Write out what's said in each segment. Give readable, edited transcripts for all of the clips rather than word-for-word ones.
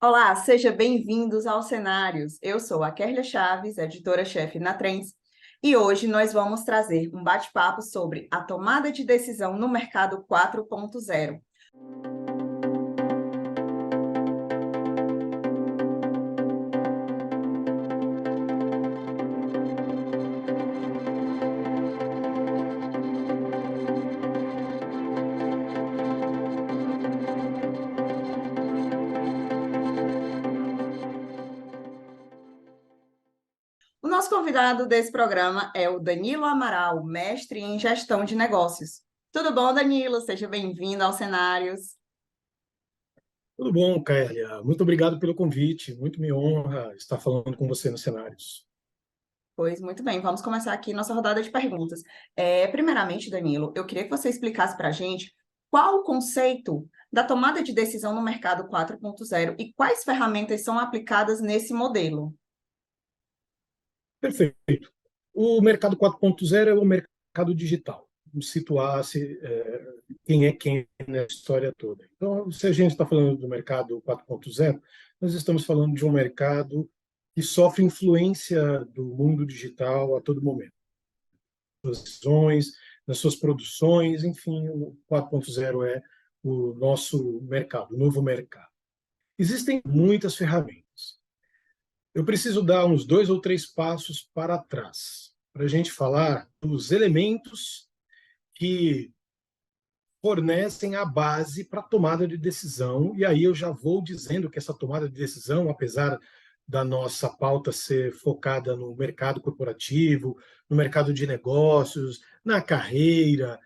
Olá, sejam bem-vindos aos Cenários. Eu sou a Kerlia Chaves, editora-chefe na Trends, e hoje nós vamos trazer um bate-papo sobre a tomada de decisão no mercado 4.0. O nosso convidado desse programa é o Danilo Amaral, mestre em gestão de negócios. Tudo bom, Danilo? Seja bem-vindo aos Cenários. Tudo bom, Kélia? Muito obrigado pelo convite. Muito me honra estar falando com você nos cenários. Pois muito bem, vamos começar aqui nossa rodada de perguntas. Primeiramente, Danilo, eu queria que você explicasse para a gente qual o conceito da tomada de decisão no mercado 4.0 e quais ferramentas são aplicadas nesse modelo. Perfeito. O mercado 4.0 é o mercado digital. Vamos situar-se quem é quem na história toda. Então, se a gente está falando do mercado 4.0, nós estamos falando de um mercado que sofre influência do mundo digital a todo momento. Nas decisões, nas suas produções, enfim, o 4.0 é o nosso mercado, o novo mercado. Existem muitas ferramentas. Eu preciso dar uns 2 ou 3 passos para trás, para a gente falar dos elementos que fornecem a base para a tomada de decisão. E aí eu já vou dizendo que essa tomada de decisão, apesar da nossa pauta ser focada no mercado corporativo, no mercado de negócios, na carreira,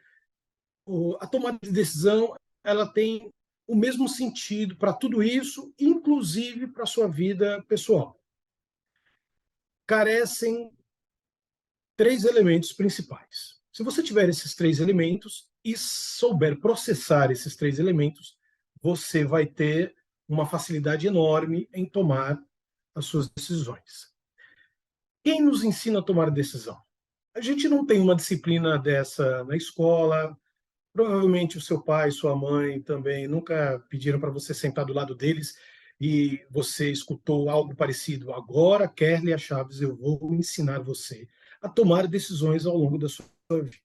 a tomada de decisão ela tem o mesmo sentido para tudo isso, inclusive para a sua vida pessoal. Carecem 3 elementos principais. Se você tiver esses 3 elementos e souber processar esses 3 elementos, você vai ter uma facilidade enorme em tomar as suas decisões. Quem nos ensina a tomar decisão? A gente não tem uma disciplina dessa na escola. Provavelmente o seu pai, sua mãe também nunca pediram para você sentar do lado deles e você escutou algo parecido. Agora, Kerlia Chaves, eu vou ensinar você a tomar decisões ao longo da sua vida.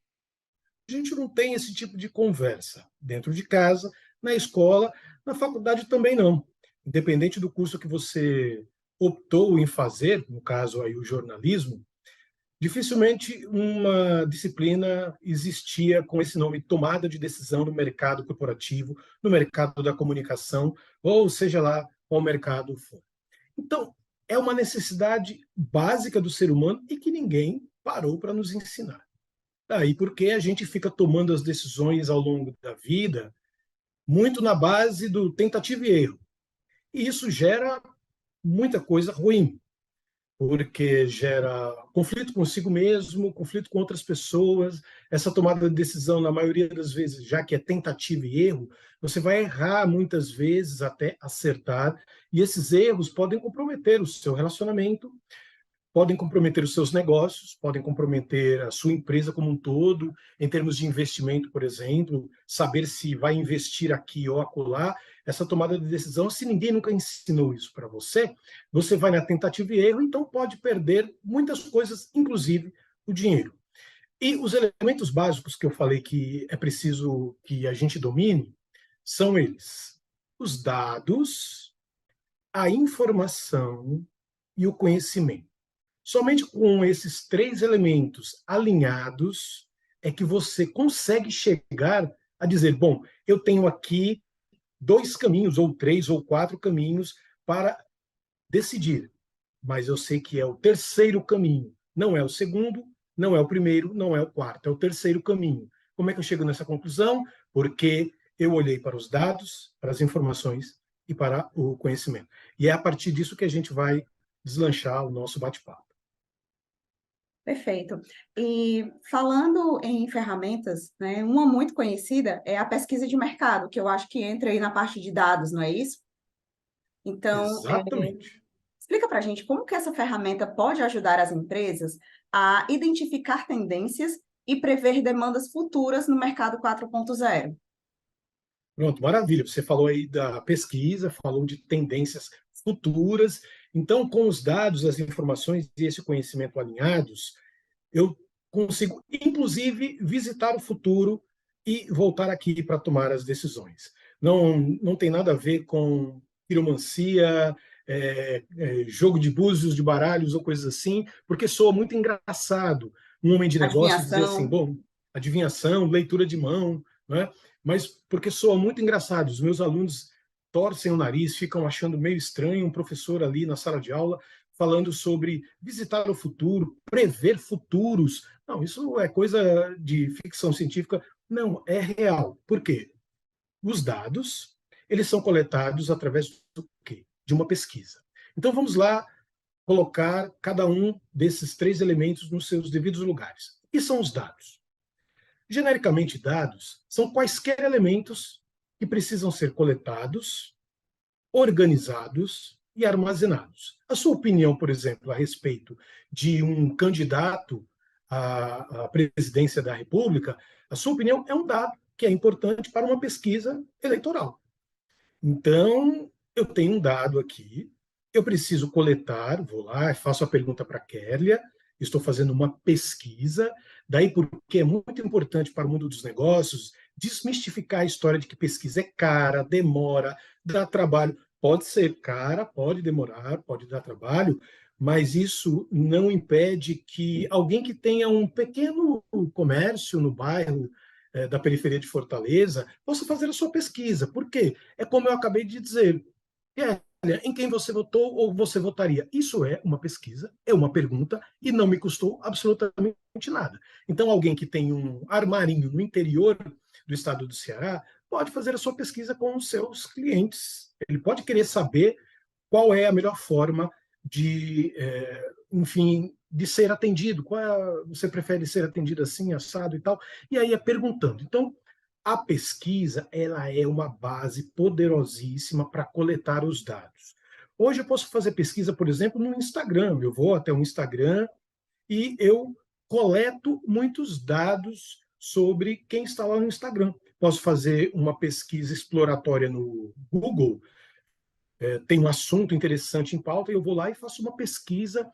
A gente não tem esse tipo de conversa dentro de casa, na escola, na faculdade também não. Independente do curso que você optou em fazer, no caso aí o jornalismo, dificilmente uma disciplina existia com esse nome, tomada de decisão no mercado corporativo, no mercado da comunicação, ou seja lá qual mercado for. Então, é uma necessidade básica do ser humano e que ninguém parou para nos ensinar. Daí porque a gente fica tomando as decisões ao longo da vida muito na base do tentativa e erro. E isso gera muita coisa ruim, porque gera conflito consigo mesmo, conflito com outras pessoas. Essa tomada de decisão, na maioria das vezes, já que é tentativa e erro, você vai errar muitas vezes até acertar, e esses erros podem comprometer o seu relacionamento, podem comprometer os seus negócios, podem comprometer a sua empresa como um todo, em termos de investimento, por exemplo, saber se vai investir aqui ou acolá. Essa tomada de decisão, se ninguém nunca ensinou isso para você, você vai na tentativa e erro, então pode perder muitas coisas, inclusive o dinheiro. E os elementos básicos que eu falei que é preciso que a gente domine são eles: os dados, a informação e o conhecimento. Somente com esses 3 elementos alinhados é que você consegue chegar a dizer, bom, eu tenho aqui 2 caminhos, ou 3 ou 4 caminhos para decidir, mas eu sei que é o terceiro caminho. Não é o segundo, não é o primeiro, não é o quarto, é o terceiro caminho. Como é que eu chego nessa conclusão? Porque eu olhei para os dados, para as informações e para o conhecimento. E é a partir disso que a gente vai deslanchar o nosso bate-papo. Perfeito. E falando em ferramentas, né, uma muito conhecida é a pesquisa de mercado, que eu acho que entra aí na parte de dados, não é isso? Então, Exatamente. explica para a gente como que essa ferramenta pode ajudar as empresas a identificar tendências e prever demandas futuras no mercado 4.0. Pronto, maravilha. Você falou aí da pesquisa, falou de tendências futuras. Então, com os dados, as informações e esse conhecimento alinhados, eu consigo, inclusive, visitar o futuro e voltar aqui para tomar as decisões. Não tem nada a ver com piromancia, jogo de búzios, de baralhos ou coisas assim, porque soa muito engraçado um homem de negócios dizer assim, Adivinhação. bom, adivinhação, leitura de mão, né? Mas porque soa muito engraçado. Os meus alunos torcem o nariz, ficam achando meio estranho um professor ali na sala de aula falando sobre visitar o futuro, prever futuros. Não, isso é coisa de ficção científica. Não, é real. Por quê? Os dados, eles são coletados através do quê? De uma pesquisa. Então vamos lá colocar cada um desses três elementos nos seus devidos lugares. O que são os dados? Genericamente, dados são quaisquer elementos que precisam ser coletados, organizados e armazenados. A sua opinião, por exemplo, a respeito de um candidato à presidência da República, a sua opinião é um dado que é importante para uma pesquisa eleitoral. Então, eu tenho um dado aqui, eu preciso coletar, vou lá, faço a pergunta para a Kélia, estou fazendo uma pesquisa, daí porque é muito importante para o mundo dos negócios desmistificar a história de que pesquisa é cara, demora, dá trabalho. Pode ser cara, pode demorar, pode dar trabalho, mas isso não impede que alguém que tenha um pequeno comércio no bairro da periferia de Fortaleza possa fazer a sua pesquisa. Por quê? É como eu acabei de dizer. Em quem você votou ou você votaria? Isso é uma pesquisa, é uma pergunta e não me custou absolutamente nada. Então, alguém que tem um armarinho no interior do estado do Ceará pode fazer a sua pesquisa com os seus clientes. Ele pode querer saber qual é a melhor forma de, enfim, de ser atendido. Você prefere ser atendido assim, assado e tal? E aí é perguntando. Então, a pesquisa ela é uma base poderosíssima para coletar os dados. Hoje eu posso fazer pesquisa, por exemplo, no Instagram. Eu vou até o Instagram e eu coleto muitos dados sobre quem está lá no Instagram. Posso fazer uma pesquisa exploratória no Google, tem um assunto interessante em pauta, e eu vou lá e faço uma pesquisa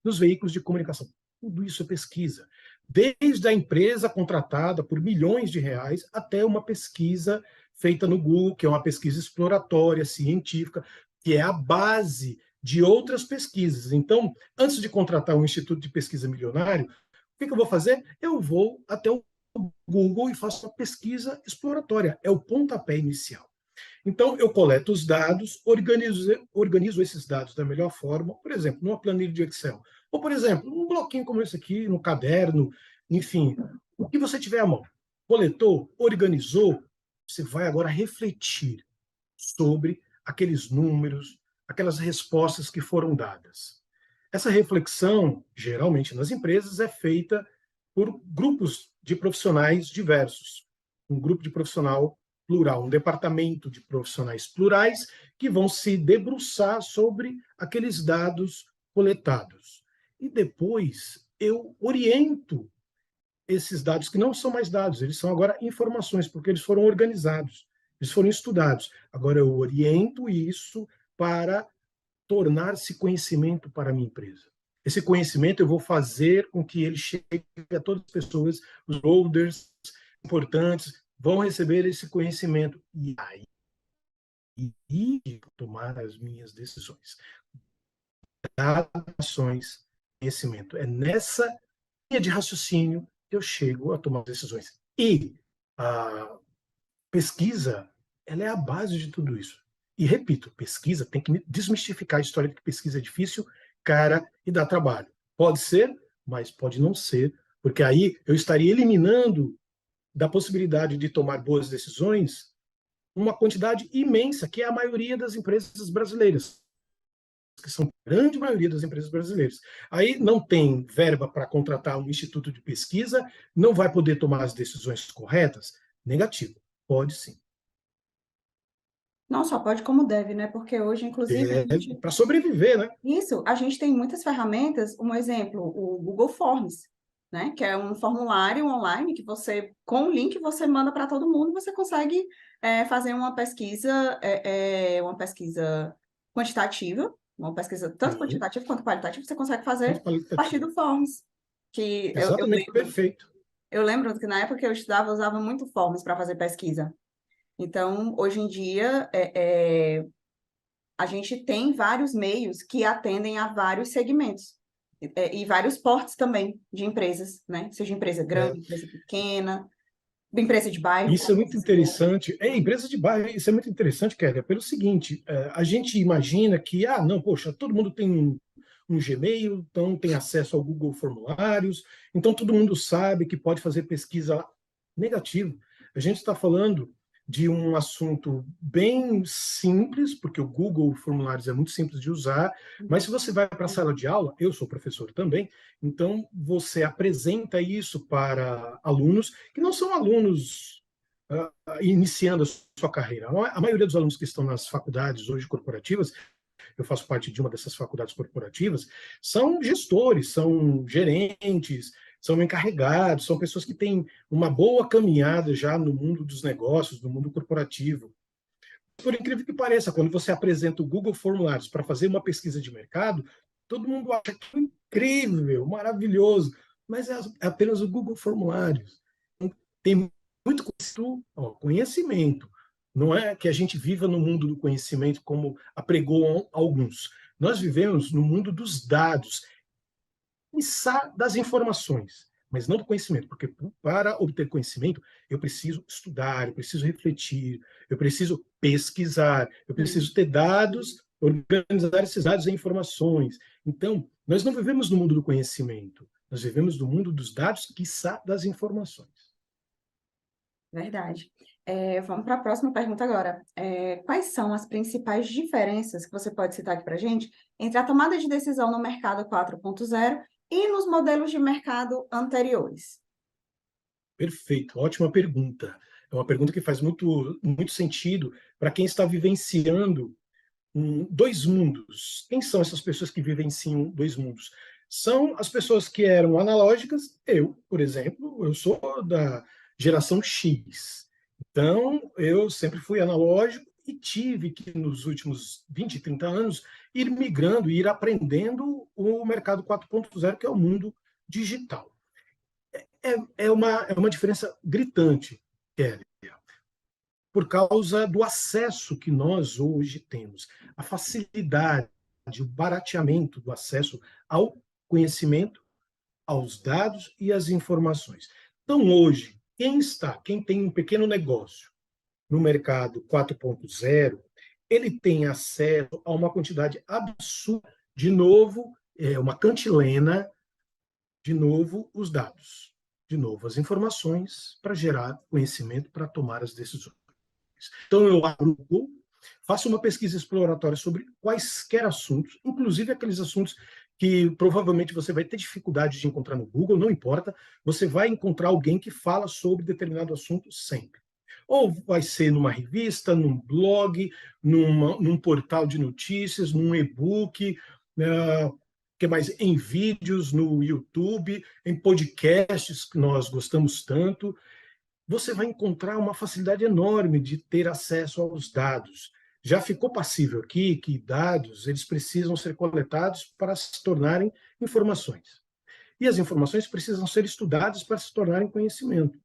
nos veículos de comunicação. Tudo isso é pesquisa. Desde a empresa contratada por milhões de reais até uma pesquisa feita no Google, que é uma pesquisa exploratória, científica, que é a base de outras pesquisas. Então, antes de contratar um instituto de pesquisa milionário, o que eu vou fazer? Eu vou até o Google e faço uma pesquisa exploratória. É o pontapé inicial. Então, eu coleto os dados, organizo esses dados da melhor forma, por exemplo, numa planilha de Excel. Ou, por exemplo, um bloquinho como esse aqui, no caderno, enfim, o que você tiver à mão. Coletou, organizou, você vai agora refletir sobre aqueles números, aquelas respostas que foram dadas. Essa reflexão, geralmente nas empresas, é feita por grupos de profissionais diversos. Um grupo de profissional plural, um departamento de profissionais plurais que vão se debruçar sobre aqueles dados coletados. E depois eu oriento esses dados, que não são mais dados, eles são agora informações, porque eles foram organizados, eles foram estudados. Agora eu oriento isso para tornar-se conhecimento para a minha empresa. Esse conhecimento eu vou fazer com que ele chegue a todas as pessoas, os holders importantes vão receber esse conhecimento. E aí tomar as minhas decisões. Ações, conhecimento. É nessa linha de raciocínio que eu chego a tomar decisões. E a pesquisa, ela é a base de tudo isso. E repito, pesquisa tem que desmistificar a história de que pesquisa é difícil, cara e dá trabalho. Pode ser, mas pode não ser, porque aí eu estaria eliminando da possibilidade de tomar boas decisões uma quantidade imensa, que é a maioria das empresas brasileiras, que são a grande maioria das empresas brasileiras. Aí não tem verba para contratar um instituto de pesquisa, não vai poder tomar as decisões corretas? Negativo. Pode sim. Não só pode como deve, né? Porque hoje, inclusive, a gente... para sobreviver, né? Isso, a gente tem muitas ferramentas, um exemplo, o Google Forms, né? Que é um formulário online que você, com o link, você manda para todo mundo, você consegue fazer uma pesquisa quantitativa, uma pesquisa tanto Sim, quantitativa quanto qualitativa, você consegue fazer ponto a partir qualitativo. do Forms. Que eu Exatamente, lembro, perfeito. eu lembro que na época que eu estudava, eu usava muito Forms para fazer pesquisa. Então, hoje em dia, a gente tem vários meios que atendem a vários segmentos. E vários portes também de empresas, né? Seja empresa É, grande, empresa pequena, empresa de bairro, isso é como muito você citou. interessante. É, empresa de bairro, isso é muito interessante, Kélia, pelo seguinte, a gente imagina que, não, poxa, todo mundo tem um Gmail, então tem acesso ao Google Formulários, então todo mundo sabe que pode fazer pesquisa lá. Negativo. A gente está falando de um assunto bem simples, porque o Google Formulários é muito simples de usar, mas se você vai para a sala de aula, eu sou professor também, então você apresenta isso para alunos que não são alunos iniciando a sua carreira. A maioria dos alunos que estão nas faculdades hoje corporativas, eu faço parte de uma dessas faculdades corporativas, são gestores, são gerentes, são encarregados, são pessoas que têm uma boa caminhada já no mundo dos negócios, no mundo corporativo. Por incrível que pareça, quando você apresenta o Google Formulários para fazer uma pesquisa de mercado, todo mundo acha que é incrível, maravilhoso, mas é apenas o Google Formulários. Tem muito conhecimento. Não é que a gente viva no mundo do conhecimento como apregou alguns. Nós vivemos no mundo dos dados, das informações, mas não do conhecimento, porque para obter conhecimento eu preciso estudar, eu preciso refletir, eu preciso pesquisar, eu Sim, preciso ter dados, organizar esses dados em informações. Então, nós não vivemos no mundo do conhecimento, nós vivemos no mundo dos dados, quiçá das informações. verdade. Vamos para a próxima pergunta agora. Quais são as principais diferenças que você pode citar aqui para a gente entre a tomada de decisão no mercado 4.0 e nos modelos de mercado anteriores? Perfeito, ótima pergunta. É uma pergunta que faz muito sentido para quem está vivenciando dois mundos. Quem são essas pessoas que vivenciam dois mundos? São as pessoas que eram analógicas. Eu, por exemplo, eu sou da geração X. Então, eu sempre fui analógico e tive que, nos últimos 20, 30 anos, ir migrando, ir aprendendo o mercado 4.0, que é o mundo digital. É uma diferença gritante, Kelly, por causa do acesso que nós hoje temos, a facilidade, o barateamento do acesso ao conhecimento, aos dados e às informações. Então, hoje, quem tem um pequeno negócio no mercado 4.0, ele tem acesso a uma quantidade absurda, de novo, uma cantilena, de novo, os dados, de novo, as informações para gerar conhecimento, para tomar as decisões. Então, eu abro o Google, faço uma pesquisa exploratória sobre quaisquer assuntos, inclusive aqueles assuntos que provavelmente você vai ter dificuldade de encontrar no Google, não importa, você vai encontrar alguém que fala sobre determinado assunto sempre. Ou vai ser numa revista, num blog, num portal de notícias, num e-book, que mais? Em vídeos, no YouTube, em podcasts que nós gostamos tanto, você vai encontrar uma facilidade enorme de ter acesso aos dados. Já ficou passível aqui que dados eles precisam ser coletados para se tornarem informações. E as informações precisam ser estudadas para se tornarem conhecimento.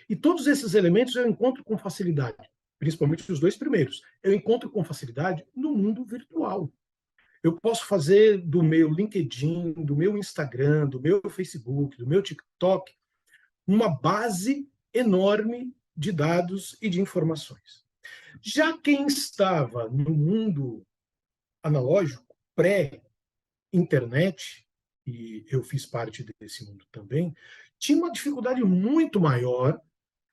E todos esses elementos eu encontro com facilidade, principalmente os dois primeiros. Eu encontro com facilidade no mundo virtual. Eu posso fazer do meu LinkedIn, do meu Instagram, do meu Facebook, do meu TikTok, uma base enorme de dados e de informações. Já quem estava no mundo analógico, pré-internet, e eu fiz parte desse mundo também, tinha uma dificuldade muito maior.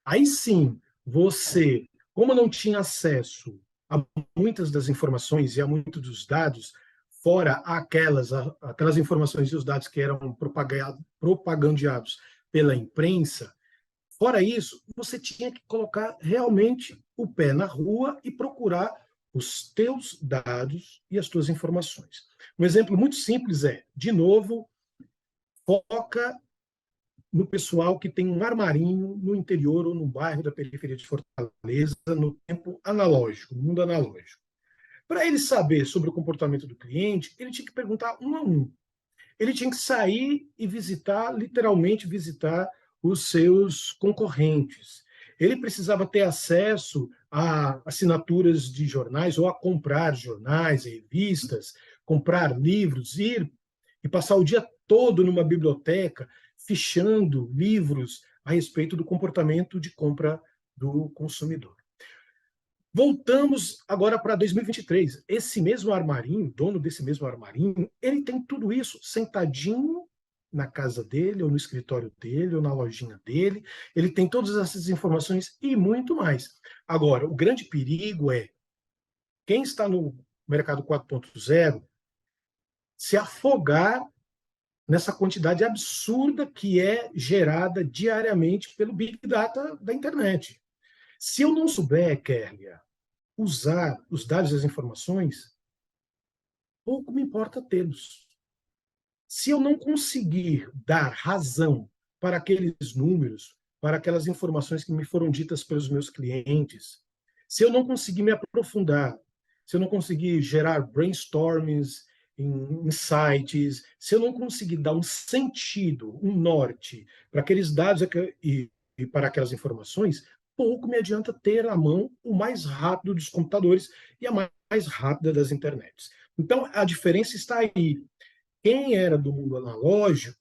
Aí sim, você, como não tinha acesso a muitas das informações e a muitos dos dados, fora aquelas informações e os dados que eram propagandeados pela imprensa, fora isso, você tinha que colocar realmente o pé na rua e procurar os teus dados e as tuas informações. Um exemplo muito simples é, de novo, foca no pessoal que tem um armarinho no interior ou no bairro da periferia de Fortaleza, no tempo analógico, no mundo analógico. Para ele saber sobre o comportamento do cliente, ele tinha que perguntar um a um. Ele tinha que sair e visitar, literalmente visitar os seus concorrentes. Ele precisava ter acesso a assinaturas de jornais ou a comprar jornais, revistas, comprar livros, ir e passar o dia todo numa biblioteca fichando livros a respeito do comportamento de compra do consumidor. Voltamos agora para 2023. Esse mesmo armarinho, dono desse mesmo armarinho, ele tem tudo isso sentadinho na casa dele, ou no escritório dele, ou na lojinha dele. Ele tem todas essas informações e muito mais. Agora, o grande perigo é quem está no mercado 4.0 se afogar nessa quantidade absurda que é gerada diariamente pelo Big Data da internet. Se eu não souber, Kélia, usar os dados e as informações, pouco me importa tê-los. Se eu não conseguir dar razão para aqueles números, para aquelas informações que me foram ditas pelos meus clientes, se eu não conseguir me aprofundar, se eu não conseguir gerar brainstormings em sites, se eu não conseguir dar um sentido, um norte para aqueles dados e para aquelas informações, pouco me adianta ter à mão o mais rápido dos computadores e a mais rápida das internets. Então, a diferença está aí. Quem era do mundo analógico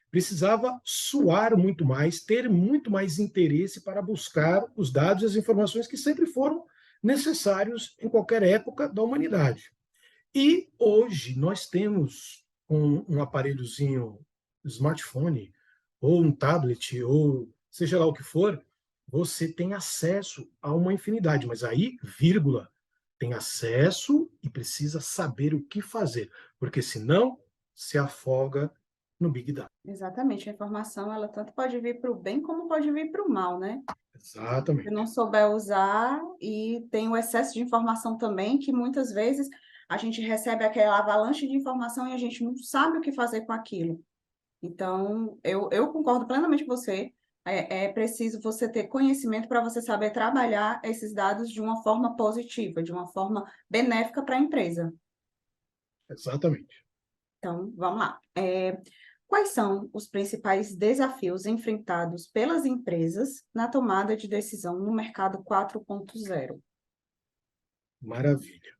precisava suar muito mais, ter muito mais interesse para buscar os dados e as informações que sempre foram necessários em qualquer época da humanidade. E hoje nós temos um aparelhozinho, smartphone, ou um tablet, ou seja lá o que for, você tem acesso a uma infinidade, mas aí, vírgula, tem acesso e precisa saber o que fazer, porque senão se afoga no Big Data. Exatamente, a informação, ela tanto pode vir para o bem como pode vir para o mal, né? Se Exatamente. não souber usar, e tem o excesso de informação também, que muitas vezes a gente recebe aquela avalanche de informação e a gente não sabe o que fazer com aquilo. Então, eu concordo plenamente com você. É preciso você ter conhecimento para você saber trabalhar esses dados de uma forma positiva, de uma forma benéfica para a empresa. Exatamente. Então, vamos lá. Quais são os principais desafios enfrentados pelas empresas na tomada de decisão no mercado 4.0? Maravilha.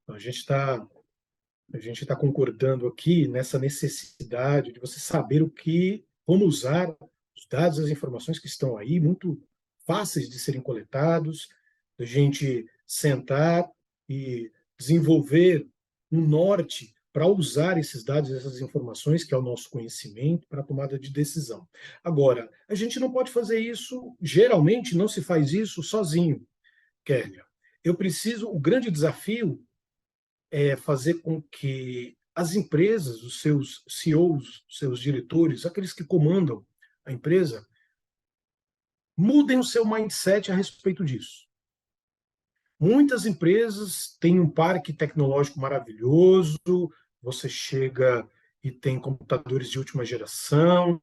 Então, a gente está concordando aqui nessa necessidade de você saber como usar os dados, as informações que estão aí, muito fáceis de serem coletados, da gente sentar e desenvolver um norte para usar esses dados, essas informações, que é o nosso conhecimento, para a tomada de decisão. Agora, a gente não pode fazer isso, geralmente não se faz isso sozinho, Kélia. O grande desafio é fazer com que as empresas, os seus CEOs, os seus diretores, aqueles que comandam a empresa, mudem o seu mindset a respeito disso. Muitas empresas têm um parque tecnológico maravilhoso, você chega e tem computadores de última geração,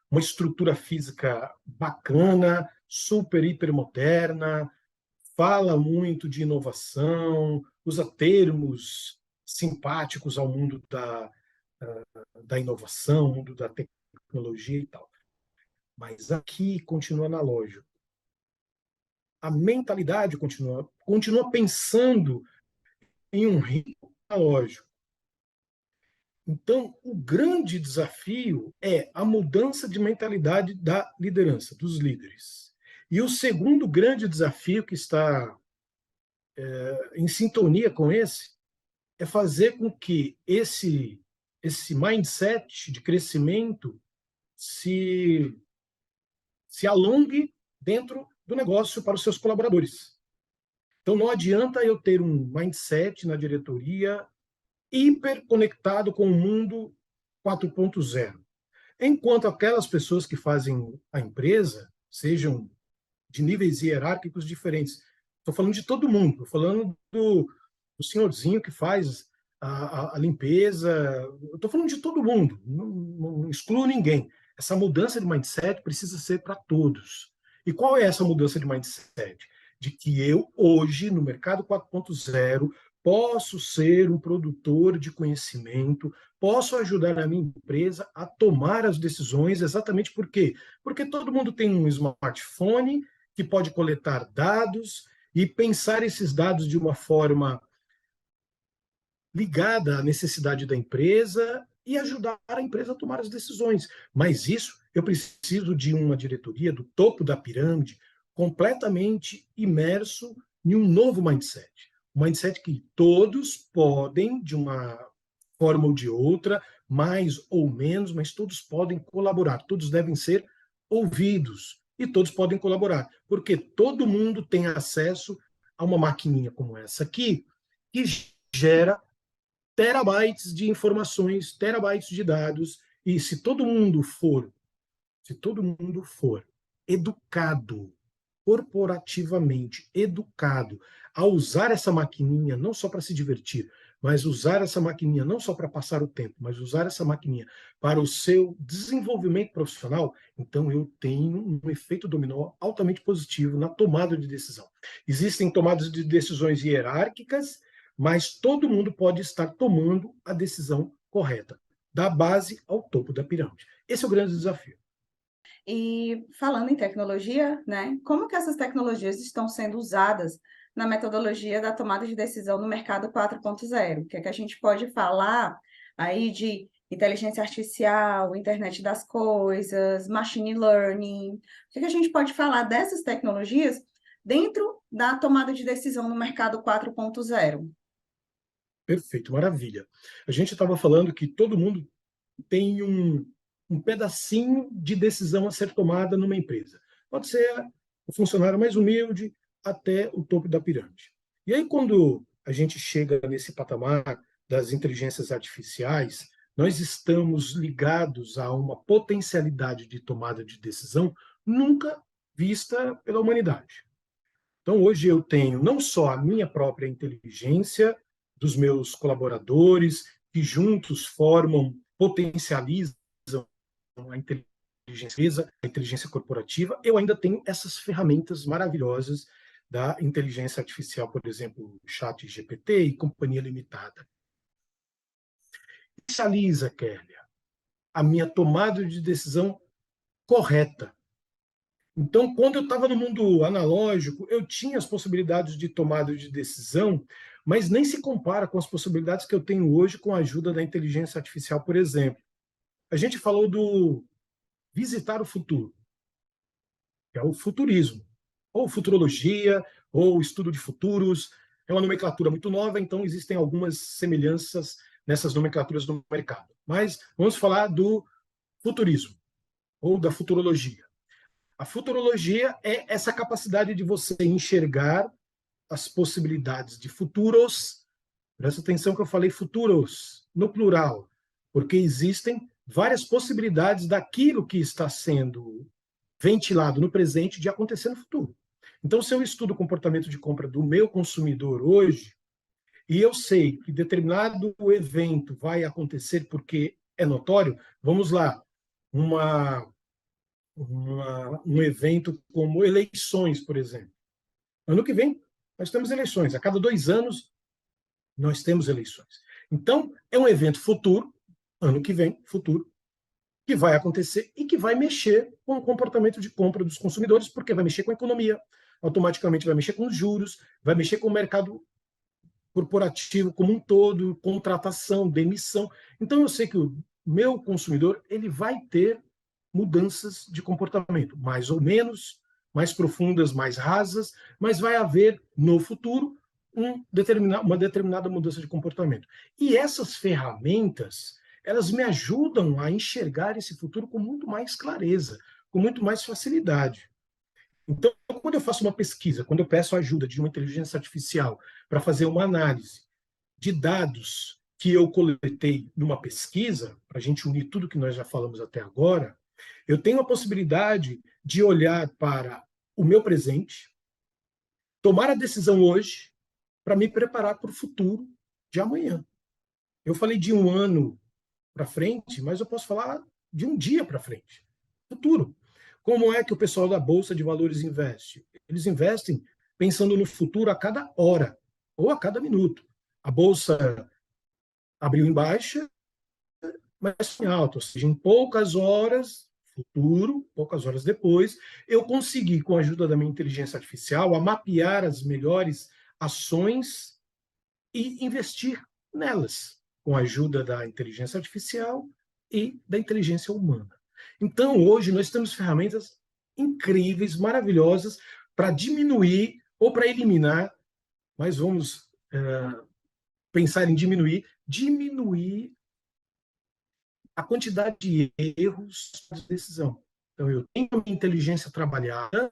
uma estrutura física bacana, super, hiper moderna, fala muito de inovação, usa termos simpáticos ao mundo da inovação, mundo da tecnologia e tal. Mas aqui continua analógico. A mentalidade continua pensando em um ritmo analógico. Então, o grande desafio é a mudança de mentalidade da liderança, dos líderes. E o segundo grande desafio que está em sintonia com esse é fazer com que esse mindset de crescimento se, se alongue dentro do negócio para os seus colaboradores. Então, não adianta eu ter um mindset na diretoria hiperconectado com o mundo 4.0, enquanto aquelas pessoas que fazem a empresa sejam de níveis hierárquicos diferentes. Estou falando de todo mundo, estou falando do senhorzinho que faz a limpeza, estou falando de todo mundo, não excluo ninguém. Essa mudança de mindset precisa ser para todos. E qual é essa mudança de mindset? De que eu, hoje, no mercado 4.0, posso ser um produtor de conhecimento, posso ajudar a minha empresa a tomar as decisões, exatamente por quê? Porque todo mundo tem um smartphone que pode coletar dados e pensar esses dados de uma forma ligada à necessidade da empresa e ajudar a empresa a tomar as decisões. Mas isso eu preciso de uma diretoria do topo da pirâmide completamente imerso em um novo mindset. Um mindset que todos podem, de uma forma ou de outra, mais ou menos, mas todos podem colaborar, todos devem ser ouvidos e todos podem colaborar, porque todo mundo tem acesso a uma maquininha como essa aqui, que gera terabytes de informações, terabytes de dados, e se todo mundo for educado, corporativamente educado, a usar essa maquininha não só para se divertir, mas usar essa maquininha não só para passar o tempo, mas usar essa maquininha para o seu desenvolvimento profissional, então eu tenho um efeito dominó altamente positivo na tomada de decisão. Existem tomadas de decisões hierárquicas, mas todo mundo pode estar tomando a decisão correta, da base ao topo da pirâmide. Esse é o grande desafio. E falando em tecnologia, né, como que essas tecnologias estão sendo usadas na metodologia da tomada de decisão no mercado 4.0? O que é que a gente pode falar aí de inteligência artificial, internet das coisas, machine learning? O que é que a gente pode falar dessas tecnologias dentro da tomada de decisão no mercado 4.0? Perfeito, maravilha. A gente estava falando que todo mundo tem um pedacinho de decisão a ser tomada numa empresa. Pode ser o funcionário mais humilde até o topo da pirâmide. E aí, quando a gente chega nesse patamar das inteligências artificiais, nós estamos ligados a uma potencialidade de tomada de decisão nunca vista pela humanidade. Então, hoje eu tenho não só a minha própria inteligência, dos meus colaboradores, que juntos formam, potencializam a inteligência corporativa, eu ainda tenho essas ferramentas maravilhosas da inteligência artificial, por exemplo, o Chat GPT e companhia limitada. Potencializa, Kélia, a minha tomada de decisão correta. Então, quando eu estava no mundo analógico, eu tinha as possibilidades de tomada de decisão, mas nem se compara com as possibilidades que eu tenho hoje com a ajuda da inteligência artificial, por exemplo. A gente falou do visitar o futuro, que é o futurismo, ou futurologia, ou estudo de futuros. É uma nomenclatura muito nova, então existem algumas semelhanças nessas nomenclaturas do mercado. Mas vamos falar do futurismo, ou da futurologia. A futurologia é essa capacidade de você enxergar as possibilidades de futuros. Presta atenção que eu falei futuros, no plural, porque existem várias possibilidades daquilo que está sendo ventilado no presente de acontecer no futuro. Então, se eu estudo o comportamento de compra do meu consumidor hoje, e eu sei que determinado evento vai acontecer porque é notório, vamos lá, um evento como eleições, por exemplo. Ano que vem, nós temos eleições. A cada 2 anos, nós temos eleições. Então, é um evento futuro, ano que vem, futuro, que vai acontecer e que vai mexer com o comportamento de compra dos consumidores, porque vai mexer com a economia, automaticamente vai mexer com os juros, vai mexer com o mercado corporativo como um todo, contratação, demissão. Então, eu sei que o meu consumidor ele vai ter mudanças de comportamento, mais ou menos, mais profundas, mais rasas, mas vai haver no futuro uma determinada mudança de comportamento. E essas ferramentas, elas me ajudam a enxergar esse futuro com muito mais clareza, com muito mais facilidade. Então, quando eu faço uma pesquisa, quando eu peço a ajuda de uma inteligência artificial para fazer uma análise de dados que eu coletei numa pesquisa, para a gente unir tudo que nós já falamos até agora, eu tenho a possibilidade de olhar para o meu presente, tomar a decisão hoje para me preparar para o futuro de amanhã. Eu falei de um ano para frente, mas eu posso falar de um dia para frente, futuro. Como é que o pessoal da Bolsa de Valores investe? Eles investem pensando no futuro a cada hora ou a cada minuto. A bolsa abriu em baixa, mas em alta, ou seja, em poucas horas, futuro, poucas horas depois, eu consegui, com a ajuda da minha inteligência artificial, a mapear as melhores ações e investir nelas, com a ajuda da inteligência artificial e da inteligência humana. Então, hoje, nós temos ferramentas incríveis, maravilhosas, para diminuir ou para eliminar, mas vamos pensar em diminuir a quantidade de erros de decisão. Então, eu tenho a minha inteligência trabalhada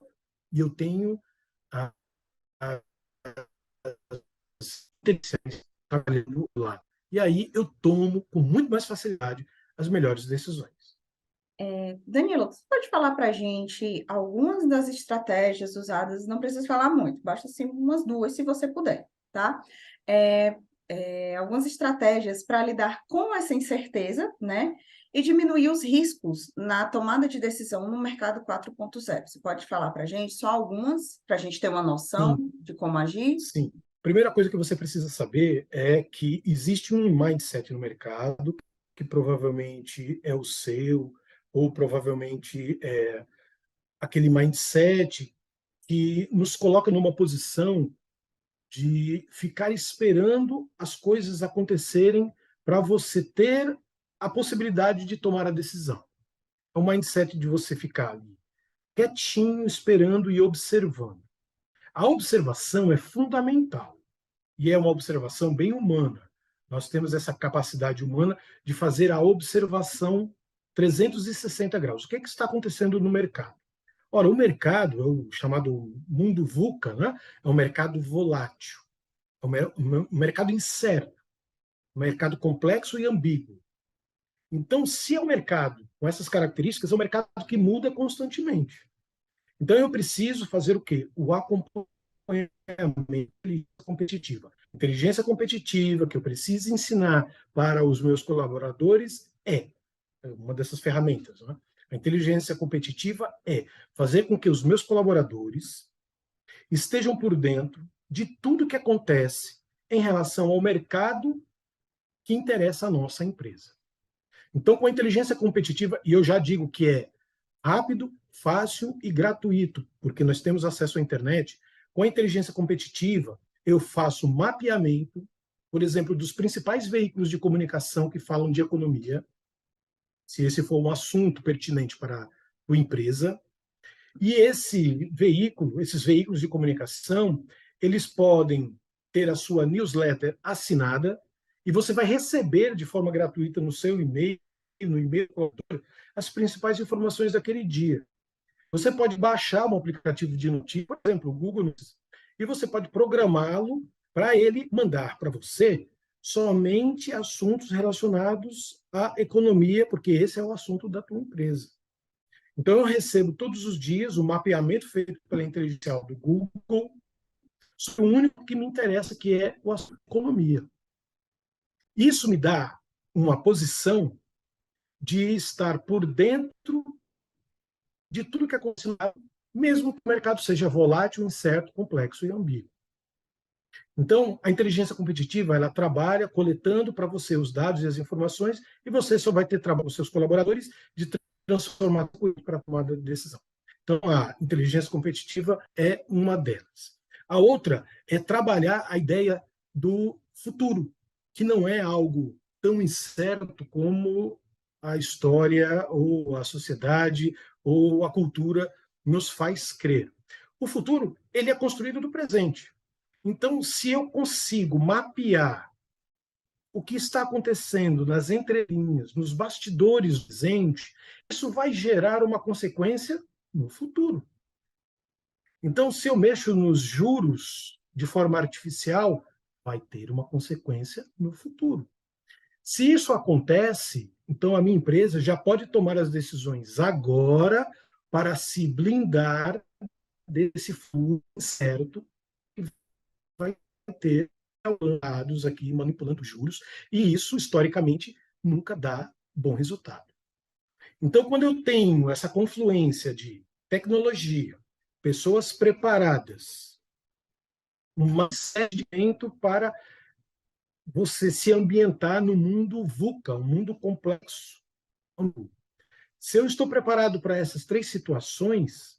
e eu tenho a inteligência trabalhando lá. E aí eu tomo com muito mais facilidade as melhores decisões. Danilo, você pode falar para a gente algumas das estratégias usadas, não precisa falar muito, basta assim umas duas, se você puder, tá? Algumas estratégias para lidar com essa incerteza, né? E diminuir os riscos na tomada de decisão no mercado 4.0. Você pode falar para a gente só algumas, para a gente ter uma noção Sim, de como agir? sim. Primeira coisa que você precisa saber é que existe um mindset no mercado que provavelmente é o seu, ou provavelmente é aquele mindset que nos coloca numa posição de ficar esperando as coisas acontecerem para você ter a possibilidade de tomar a decisão. É o mindset de você ficar ali quietinho, esperando e observando. A observação é fundamental e é uma observação bem humana. Nós temos essa capacidade humana de fazer a observação 360 graus. O que está acontecendo no mercado? Ora, o mercado é o chamado mundo VUCA, né? É um mercado volátil, é um mercado incerto, um mercado complexo e ambíguo. Então, se é um mercado com essas características, é um mercado que muda constantemente. Então, eu preciso fazer o quê? O acompanhamento competitiva. Inteligência competitiva que eu preciso ensinar para os meus colaboradores é uma dessas ferramentas. Né? A inteligência competitiva é fazer com que os meus colaboradores estejam por dentro de tudo que acontece em relação ao mercado que interessa a nossa empresa. Então, com a inteligência competitiva, e eu já digo que é rápido, fácil e gratuito, porque nós temos acesso à internet, com a inteligência competitiva, eu faço mapeamento, por exemplo, dos principais veículos de comunicação que falam de economia, se esse for um assunto pertinente para a empresa. E esses veículos de comunicação, eles podem ter a sua newsletter assinada e você vai receber de forma gratuita no seu e-mail, no e-mail do autor, as principais informações daquele dia. Você pode baixar um aplicativo de notícias, por exemplo, o Google Notícias, e você pode programá-lo para ele mandar para você somente assuntos relacionados à economia, porque esse é o assunto da tua empresa. Então, eu recebo todos os dias o mapeamento feito pela inteligência artificial do Google sobre o único que me interessa, que é a economia. Isso me dá uma posição de estar por dentro de tudo que acontece, mesmo que o mercado seja volátil, incerto, complexo e ambíguo. Então, a inteligência competitiva, ela trabalha coletando para você os dados e as informações, e você só vai ter trabalho com seus colaboradores de transformar para a tomada de decisão. Então, a inteligência competitiva é uma delas. A outra é trabalhar a ideia do futuro, que não é algo tão incerto como a história ou a sociedade ou a cultura nos faz crer. O futuro, ele é construído do presente. Então, se eu consigo mapear o que está acontecendo nas entrelinhas, nos bastidores do presente, isso vai gerar uma consequência no futuro. Então, se eu mexo nos juros de forma artificial, vai ter uma consequência no futuro. Se isso acontece, então a minha empresa já pode tomar as decisões agora para se blindar desse futuro certo que vai ter dados aqui manipulando juros, e isso, historicamente, nunca dá bom resultado. Então, quando eu tenho essa confluência de tecnologia, pessoas preparadas, uma série de para você se ambientar no mundo VUCA, um mundo complexo. Se eu estou preparado para essas três situações,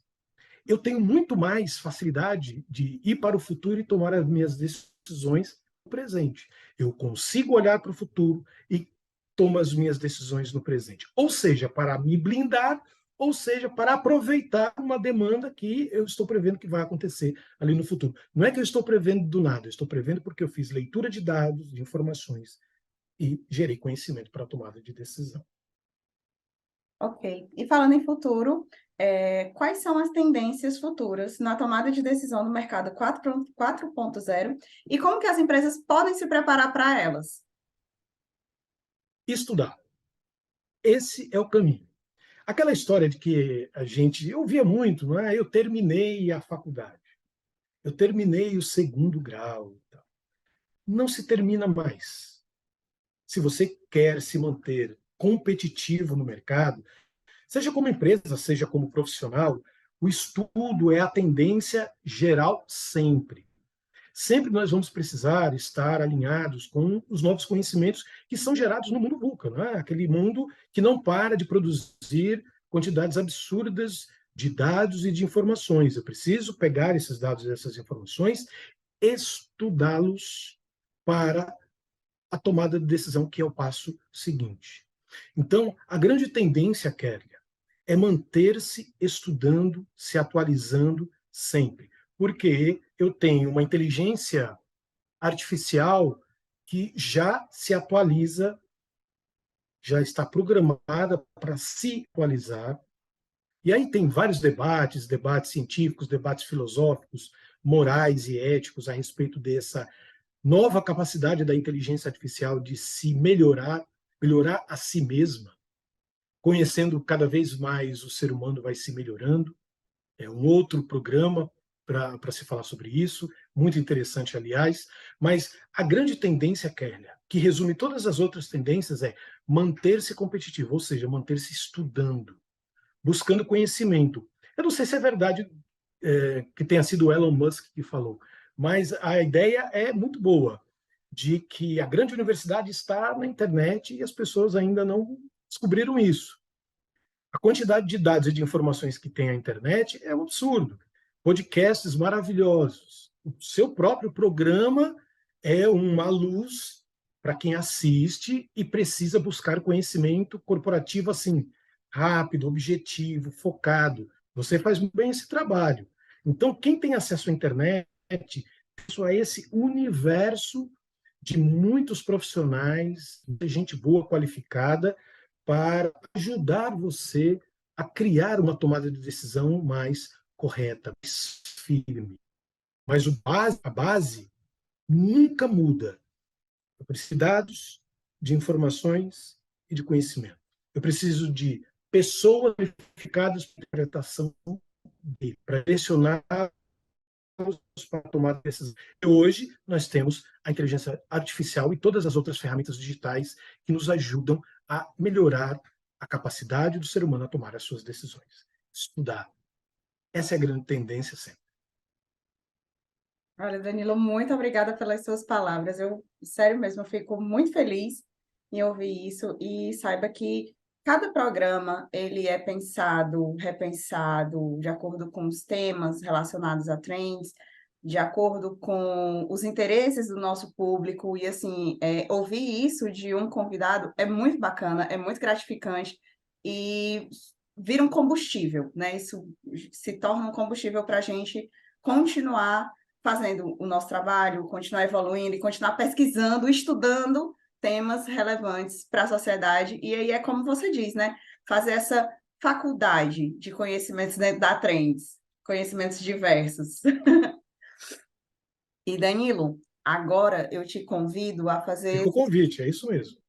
eu tenho muito mais facilidade de ir para o futuro e tomar as minhas decisões no presente. Eu consigo olhar para o futuro e tomo as minhas decisões no presente. Ou seja, para me blindar, ou seja, para aproveitar uma demanda que eu estou prevendo que vai acontecer ali no futuro. Não é que eu estou prevendo do nada, eu estou prevendo porque eu fiz leitura de dados, de informações e gerei conhecimento para a tomada de decisão. Ok. E falando em futuro, quais são as tendências futuras na tomada de decisão no mercado 4.0 e como que as empresas podem se preparar para elas? Estudar. Esse é o caminho. Aquela história de que a gente, eu via muito, não é? Eu terminei a faculdade, eu terminei o segundo grau. Não se termina mais. Se você quer se manter competitivo no mercado, seja como empresa, seja como profissional, o estudo é a tendência geral sempre. Sempre nós vamos precisar estar alinhados com os novos conhecimentos que são gerados no mundo VUCA, não é? Aquele mundo que não para de produzir quantidades absurdas de dados e de informações. Eu preciso pegar esses dados e essas informações, estudá-los para a tomada de decisão, que é o passo seguinte. Então, a grande tendência, Kéria, é manter-se estudando, se atualizando sempre. Porque eu tenho uma inteligência artificial que já se atualiza, já está programada para se atualizar. E aí tem vários debates, debates científicos, debates filosóficos, morais e éticos a respeito dessa nova capacidade da inteligência artificial de se melhorar, melhorar a si mesma, conhecendo cada vez mais o ser humano vai se melhorando. É um outro programa para se falar sobre isso, muito interessante, aliás. Mas a grande tendência, Kélia, que resume todas as outras tendências, é manter-se competitivo, ou seja, manter-se estudando, buscando conhecimento. Eu não sei se é verdade que tenha sido o Elon Musk que falou, mas a ideia é muito boa, de que a grande universidade está na internet e as pessoas ainda não descobriram isso. A quantidade de dados e de informações que tem a internet é um absurdo. Podcasts maravilhosos. O seu próprio programa é uma luz para quem assiste e precisa buscar conhecimento corporativo assim, rápido, objetivo, focado. Você faz bem esse trabalho. Então, quem tem acesso à internet, acesso a esse universo de muitos profissionais, de gente boa, qualificada, para ajudar você a criar uma tomada de decisão mais correta, mais firme. Mas a base nunca muda. Eu preciso de dados, de informações e de conhecimento. Eu preciso de pessoas qualificadas para interpretação dele, para direcionar para tomar decisões. Hoje, nós temos a inteligência artificial e todas as outras ferramentas digitais que nos ajudam a melhorar a capacidade do ser humano a tomar as suas decisões. Estudar. Essa é a grande tendência sempre. Olha, Danilo, muito obrigada pelas suas palavras. Eu, sério mesmo, eu fico muito feliz em ouvir isso e saiba que cada programa ele é pensado, repensado de acordo com os temas relacionados a trends, de acordo com os interesses do nosso público e assim, ouvir isso de um convidado é muito bacana, é muito gratificante e vira um combustível, né? Isso se torna um combustível para a gente continuar fazendo o nosso trabalho, continuar evoluindo e continuar pesquisando, estudando temas relevantes para a sociedade. E aí é como você diz, né? Fazer essa faculdade de conhecimentos dentro da Trends, conhecimentos diversos. E Danilo, agora eu te convido a Fica fazer o convite, é isso mesmo.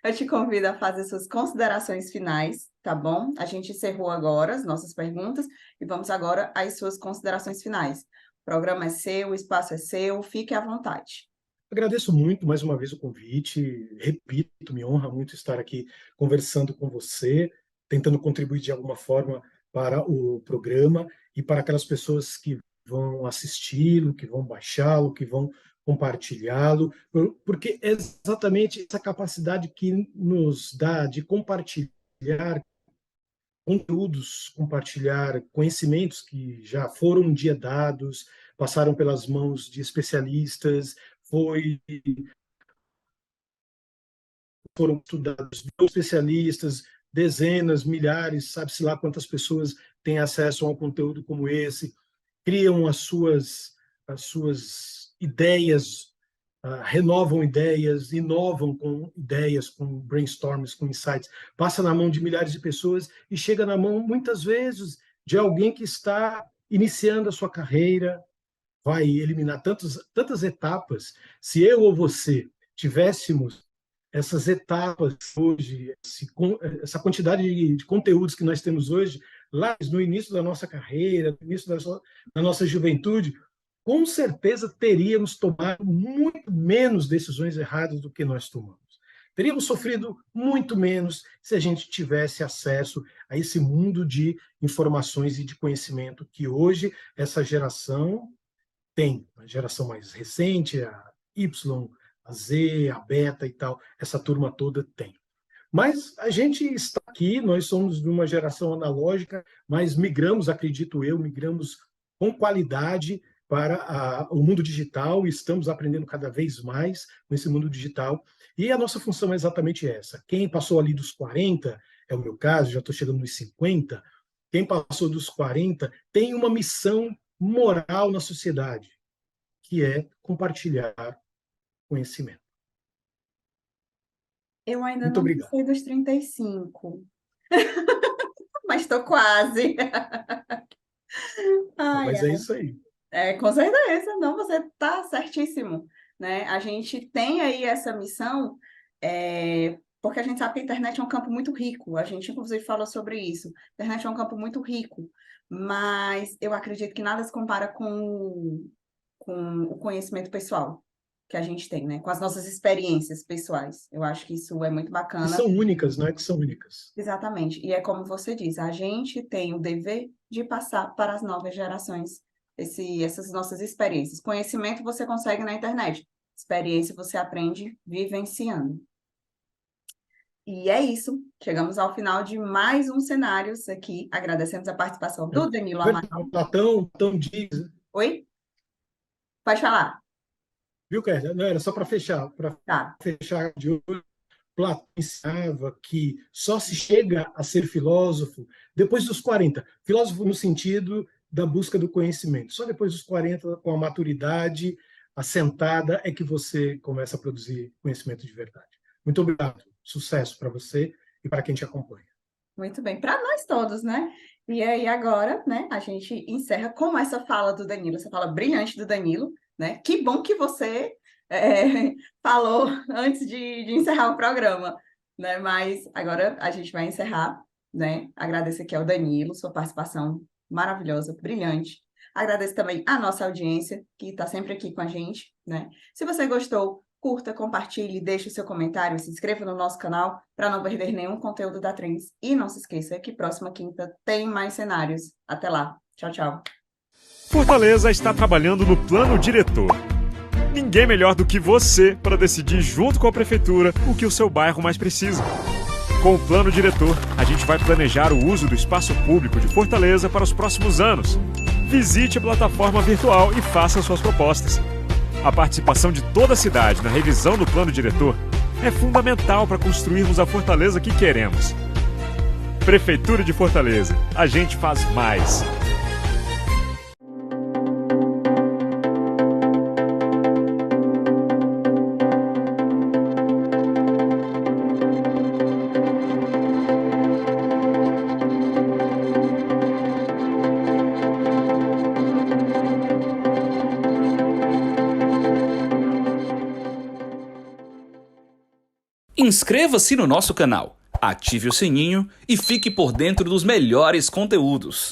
eu te convido a fazer suas considerações finais, tá bom? A gente encerrou agora as nossas perguntas e vamos agora às suas considerações finais. O programa é seu, o espaço é seu, fique à vontade. Agradeço muito mais uma vez o convite. Repito, me honra muito estar aqui conversando com você, tentando contribuir de alguma forma para o programa e para aquelas pessoas que vão assisti-lo, que vão baixá-lo, que vão compartilhá-lo, porque é exatamente essa capacidade que nos dá de compartilhar conteúdos, compartilhar conhecimentos que já foram um dia dados, passaram pelas mãos de especialistas, foram estudados por especialistas, dezenas, milhares, sabe-se lá quantas pessoas têm acesso a um conteúdo como esse, criam as suas ideias, renovam ideias, inovam com ideias, com brainstorms, com insights, passa na mão de milhares de pessoas e chega na mão, muitas vezes, de alguém que está iniciando a sua carreira, vai eliminar tantas etapas. Se eu ou você tivéssemos essas etapas hoje, essa quantidade de conteúdos que nós temos hoje, lá no início da nossa carreira, no início da nossa juventude, com certeza teríamos tomado muito menos decisões erradas do que nós tomamos. Teríamos sofrido muito menos se a gente tivesse acesso a esse mundo de informações e de conhecimento que hoje essa geração tem. A geração mais recente, a Y, a Z, a Beta e tal, essa turma toda tem. Mas a gente está aqui, nós somos de uma geração analógica, mas migramos, acredito eu, migramos com qualidade para o mundo digital e estamos aprendendo cada vez mais com esse mundo digital. E a nossa função é exatamente essa. Quem passou ali dos 40, é o meu caso, já estou chegando nos 50, quem passou dos 40 tem uma missão moral na sociedade, que é compartilhar conhecimento. Eu ainda Muito não obrigado. passei dos 35, mas estou quase. Ai, Mas é isso aí. com certeza, não, você está certíssimo, né? A gente tem aí essa missão, porque a gente sabe que a internet é um campo muito rico, a gente inclusive falou sobre isso, a internet é um campo muito rico, mas eu acredito que nada se compara com o conhecimento pessoal que a gente tem, né? Com as nossas experiências pessoais. Eu acho que isso é muito Que bacana. são únicas, não é que são únicas. Exatamente. E é como você diz, a gente tem o dever de passar para as novas gerações essas nossas experiências. Conhecimento você consegue na internet. Experiência você aprende vivenciando. E é isso. Chegamos ao final de mais um Cenários aqui. Agradecemos a participação do Danilo Amaral. Platão diz... Oi? Pode falar. Viu, Kézia? Não, era só para fechar. Para fechar de hoje, Platão ensinava que só se chega a ser filósofo depois dos 40. Filósofo no sentido da busca do conhecimento. Só depois dos 40, com a maturidade assentada, é que você começa a produzir conhecimento de verdade. Muito obrigado. Sucesso para você e para quem te acompanha. Muito bem, para nós todos, né? E aí agora, né, a gente encerra com essa fala do Danilo, essa fala brilhante do Danilo, né? Que bom que você falou antes de encerrar o programa, né? Mas agora a gente vai encerrar, né? Agradeço aqui ao Danilo, sua participação maravilhosa, brilhante. Agradeço também a nossa audiência, que está sempre aqui com a gente, né? Se você gostou, curta, compartilhe, deixe o seu comentário, se inscreva no nosso canal para não perder nenhum conteúdo da Trends. E não se esqueça que próxima quinta tem mais cenários. Até lá. Tchau, tchau. Fortaleza está trabalhando no plano diretor. Ninguém melhor do que você para decidir junto com a prefeitura o que o seu bairro mais precisa. Com o plano diretor, a gente vai planejar o uso do espaço público de Fortaleza para os próximos anos. Visite a plataforma virtual e faça suas propostas. A participação de toda a cidade na revisão do plano diretor é fundamental para construirmos a Fortaleza que queremos. Prefeitura de Fortaleza, a gente faz mais. Inscreva-se no nosso canal, ative o sininho e fique por dentro dos melhores conteúdos.